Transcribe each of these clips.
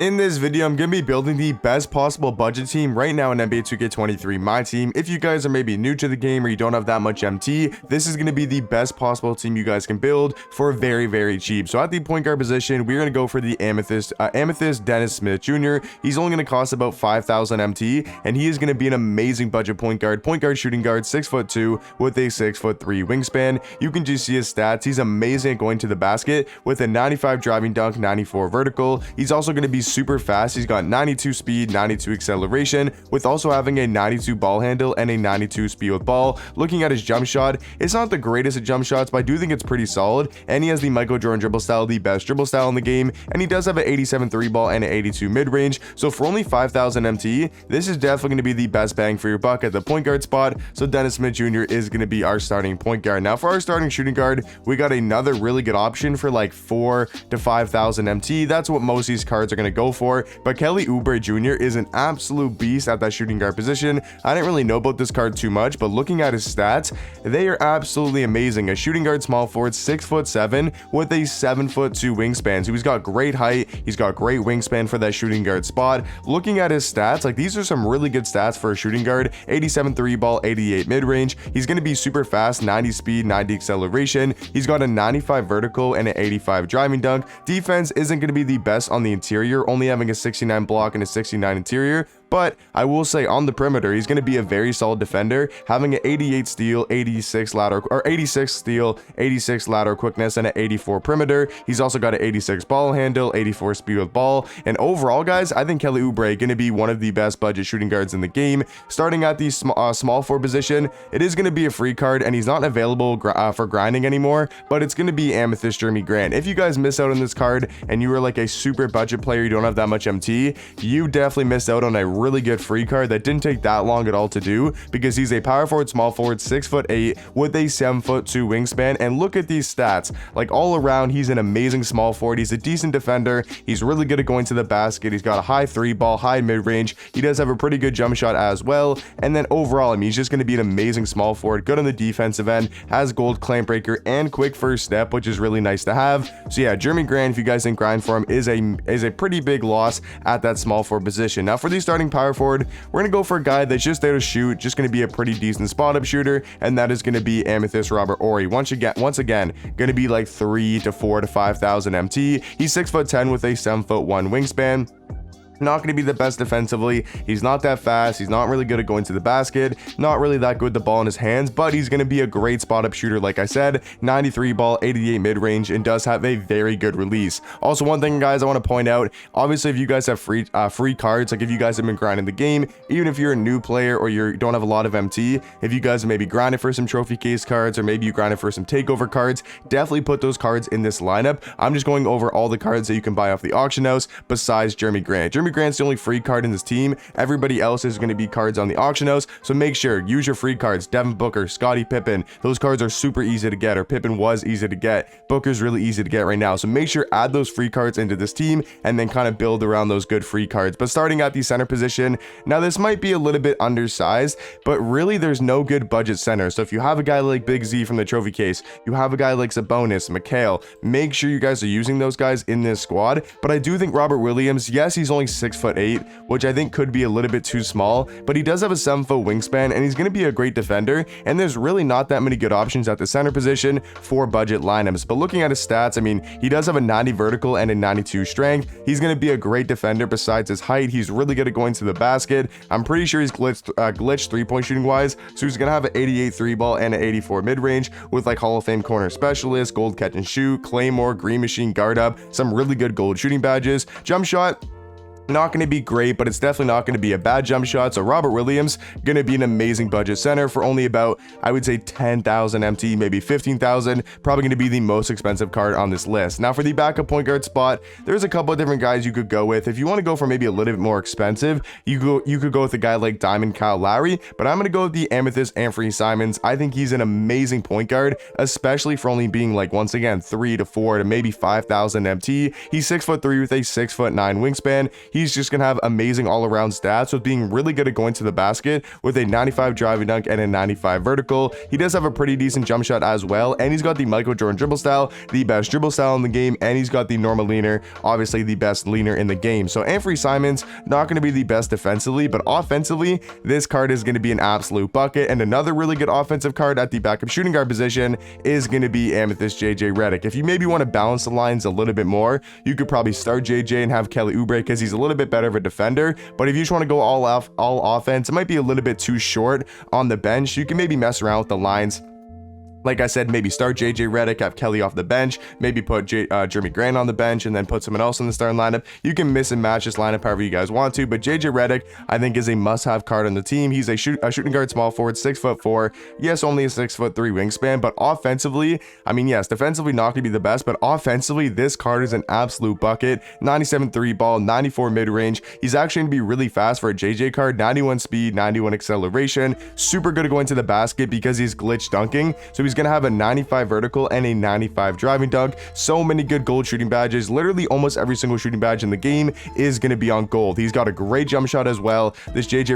In this video, I'm going to be building the best possible budget team right now in NBA 2K23 My Team. If you guys are maybe new to the game or you don't have that much MT, this is going to be the best possible team you guys can build for very cheap. So at the point guard position, we're going to go for the Amethyst Dennis Smith Jr. He's only going to cost about 5,000 MT, and he is going to be an amazing budget point guard shooting guard, 6'2" with a 6'3" wingspan. You can just see his stats. He's amazing at going to the basket with a 95 driving dunk, 94 vertical. He's also going to be super fast. He's got 92 speed, 92 acceleration, with also having a 92 ball handle and a 92 speed with ball. Looking at his jump shot, it's not the greatest at jump shots, but I do think it's pretty solid. And he has the Michael Jordan dribble style, the best dribble style in the game, and he does have an 87 3 ball and an 82 mid-range. So for only 5,000 MT, this is definitely going to be the best bang for your buck at the point guard spot. So Dennis Smith Jr. is going to be our starting point guard. Now for our starting shooting guard, we got another really good option for like 4,000 to 5,000 MT. That's what most of these cards are going to go for. But Kelly Oubre Jr. is an absolute beast at that shooting guard position. I didn't really know about this card too much, but looking at his stats, they are absolutely amazing. A shooting guard small forward, 6'7" with a 7'2" wingspan. So he's got great height. He's got great wingspan for that shooting guard spot. Looking at his stats, like these are some really good stats for a shooting guard. 87 3 ball, 88 mid-range. He's going to be super fast, 90 speed, 90 acceleration. He's got a 95 vertical and an 85 driving dunk. Defense isn't going to be the best on the interior, only having a 69 block and a 69 interior. But I will say on the perimeter, he's going to be a very solid defender, having an 88 steal, 86 steal, 86 lateral quickness, and an 84 perimeter. He's also got an 86 ball handle, 84 speed with ball. And overall, guys, I think Kelly Oubre going to be one of the best budget shooting guards in the game. Starting at the small forward position, it is going to be a free card, and he's not available for grinding anymore, but it's going to be Amethyst Jeremy Grant. If you guys miss out on this card and you are like a super budget player, you don't have that much MT, you definitely missed out on a really good free card that didn't take that long at all to do, because he's a power forward, small forward, 6'8" with a 7'2" wingspan. And look at these stats, like all around, he's an amazing small forward. He's a decent defender. He's really good at going to the basket. He's got a high 3 ball, high mid-range. He does have a pretty good jump shot as well. And then overall, I mean, he's just going to be an amazing small forward, good on the defensive end, has gold clamp breaker and quick first step, which is really nice to have. So yeah, Jeremy Grant, if you guys didn't grind for him, is a pretty big loss at that small forward position. Now for the starting power forward, we're going to go for a guy that's just there to shoot, just going to be a pretty decent spot up shooter, and that is going to be Amethyst Robert Horry. Once again, going to be like 3,000 to 4,000 to 5,000 MT. He's 6'10" with a 7'1" wingspan. Not going to be the best defensively. He's not that fast. He's not really good at going to the basket. Not really that good with the ball in his hands, but he's going to be a great spot up shooter. Like I said, 93 ball, 88 mid-range, and does have a very good release. Also, one thing, guys, I want to point out, obviously, if you guys have free cards, like if you guys have been grinding the game, even if you're a new player or you don't have a lot of MT, if you guys maybe grinded for some trophy case cards, or maybe you grinded for some takeover cards, definitely put those cards in this lineup. I'm just going over all the cards that you can buy off the auction house besides Jeremy Grant. Jeremy Grant's the only free card in this team. Everybody else is going to be cards on the auction house, so make sure use your free cards. Devin Booker, Scottie Pippen, those cards are super easy to get, or Pippen was easy to get. Booker's really easy to get right now, so make sure add those free cards into this team and then kind of build around those good free cards. But starting at the center position, now this might be a little bit undersized, but really there's no good budget center. So if you have a guy like Big Z from the trophy case, you have a guy like Sabonis, McHale, make sure you guys are using those guys in this squad. But I do think Robert Williams, yes, he's only 6'8", which I think could be a little bit too small, but he does have a 7' wingspan, and he's going to be a great defender. And there's really not that many good options at the center position for budget lineups. But looking at his stats, I mean, he does have a 90 vertical and a 92 strength. He's going to be a great defender. Besides his height, he's really good at going to the basket. I'm pretty sure he's glitched 3-point shooting wise, so he's going to have an 88 3 ball and an 84 mid-range with like Hall of Fame corner specialist, gold catch and shoot, Claymore, green machine, guard up, some really good gold shooting badges. Jump shot, not going to be great, but it's definitely not going to be a bad jump shot. So Robert Williams going to be an amazing budget center for only about, I would say, 10,000 MT, maybe 15,000. Probably going to be the most expensive card on this list. Now for the backup point guard spot, there's a couple of different guys you could go with. If you want to go for maybe a little bit more expensive, you could go with a guy like Diamond Kyle Lowry, but I'm going to go with the Amethyst Anthony Simons. I think he's an amazing point guard, especially for only being like, once again, 3,000 to 4,000 to maybe 5,000 MT. He's 6'3" with a 6'9" wingspan. he's just gonna have amazing all-around stats with being really good at going to the basket with a 95 driving dunk and a 95 vertical. He does have a pretty decent jump shot as well, and he's got the Michael Jordan dribble style, the best dribble style in the game, and he's got the normal leaner, obviously the best leaner in the game. So Anthony Simons not going to be the best defensively, but offensively this card is going to be an absolute bucket. And another really good offensive card at the backup shooting guard position is going to be Amethyst JJ Redick. If you maybe want to balance the lines a little bit more, you could probably start JJ and have Kelly Oubre because he's a little bit better of a defender. But if you just want to go all offense, it might be a little bit too short on the bench. You can maybe mess around with the lines. Like I said, maybe start JJ Redick, have Kelly off the bench, maybe put Jeremy Grant on the bench, and then put someone else in the starting lineup. You can mix and match this lineup however you guys want to, but JJ Redick, I think, is a must-have card on the team. He's a shooting guard, small forward, 6'4". Yes, only a 6'3" wingspan, but offensively, I mean, yes, defensively not going to be the best, but offensively, this card is an absolute bucket. 97 3 ball, 94 mid-range. He's actually going to be really fast for a JJ card, 91 speed, 91 acceleration. Super good at going to the basket because he's glitch dunking, so he's going to have a 95 vertical and a 95 driving dunk. So many good gold shooting badges. Literally almost every single shooting badge in the game is going to be on gold. He's got a great jump shot as well. This JJ's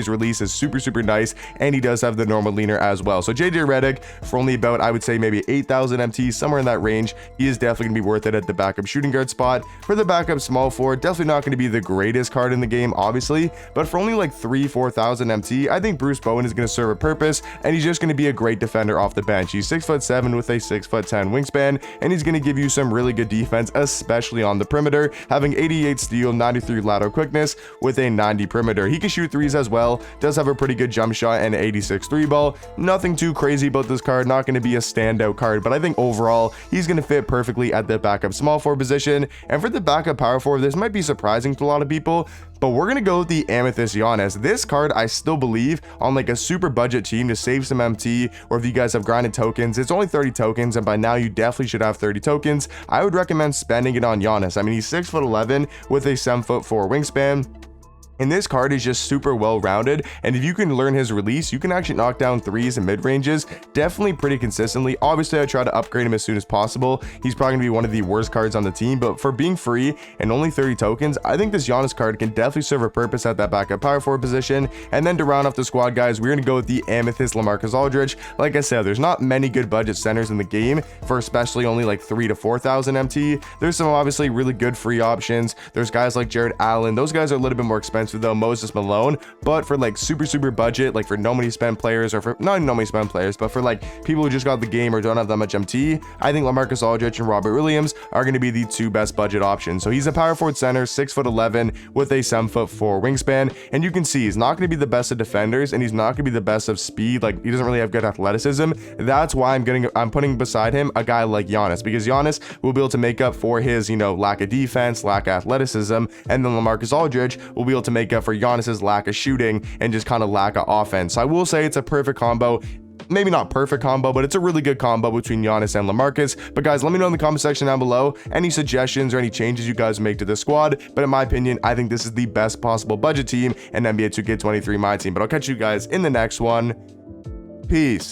release is super nice, and he does have the normal leaner as well. So JJ Redick, for only about, I would say, maybe 8,000 MT, somewhere in that range, he is definitely going to be worth it at the backup shooting guard spot. For the backup small forward, definitely not going to be the greatest card in the game, obviously, but for only like 4,000 MT, I think Bruce Bowen is going to serve a purpose, and he's just going to be a great defender off the bench. He's 6'7" with a 6'10" wingspan, and he's going to give you some really good defense, especially on the perimeter, having 88 steal, 93 lateral quickness with a 90 perimeter. He can shoot threes as well, does have a pretty good jump shot and 86 3 ball. Nothing too crazy about this card, not going to be a standout card, but I think overall he's going to fit perfectly at the backup small forward position. And for the backup power forward, this might be surprising to a lot of people, but we're going to go with the Amethyst Giannis. This card, I still believe, on like a super budget team to save some MT, or if you guys have grinded tokens, it's only 30 tokens, and by now you definitely should have 30 tokens. I would recommend spending it on Giannis. I mean, he's 6'11" with a 7'4" wingspan. And this card is just super well rounded, and if you can learn his release, you can actually knock down threes and mid ranges definitely pretty consistently. Obviously, I try to upgrade him as soon as possible. He's probably gonna be one of the worst cards on the team, but for being free and only 30 tokens, I think this Giannis card can definitely serve a purpose at that backup power forward position. And then to round off the squad, guys, we're gonna go with the Amethyst LaMarcus Aldridge. Like I said, there's not many good budget centers in the game for especially only like 3,000 to 4,000 MT. There's some obviously really good free options. There's guys like Jared Allen. Those guys are a little bit more expensive though, Moses Malone, but for like super budget, like for no money spend players, or for not no money spend players, but for like people who just got the game or don't have that much MT, I think LaMarcus Aldridge and Robert Williams are going to be the two best budget options. So he's a power forward center, 6'11" with a 7'4" wingspan, and you can see he's not going to be the best of defenders, and he's not going to be the best of speed. Like, he doesn't really have good athleticism. That's why I'm putting beside him a guy like Giannis, because Giannis will be able to make up for his, lack of defense, lack of athleticism, and then LaMarcus Aldridge will be able to make up for Giannis's lack of shooting and just kind of lack of offense. So I will say it's a perfect combo. Maybe not perfect combo, but it's a really good combo between Giannis and LaMarcus. But guys, let me know in the comment section down below any suggestions or any changes you guys make to the squad. But in my opinion, I think this is the best possible budget team in NBA 2K23 My Team. But I'll catch you guys in the next one. Peace.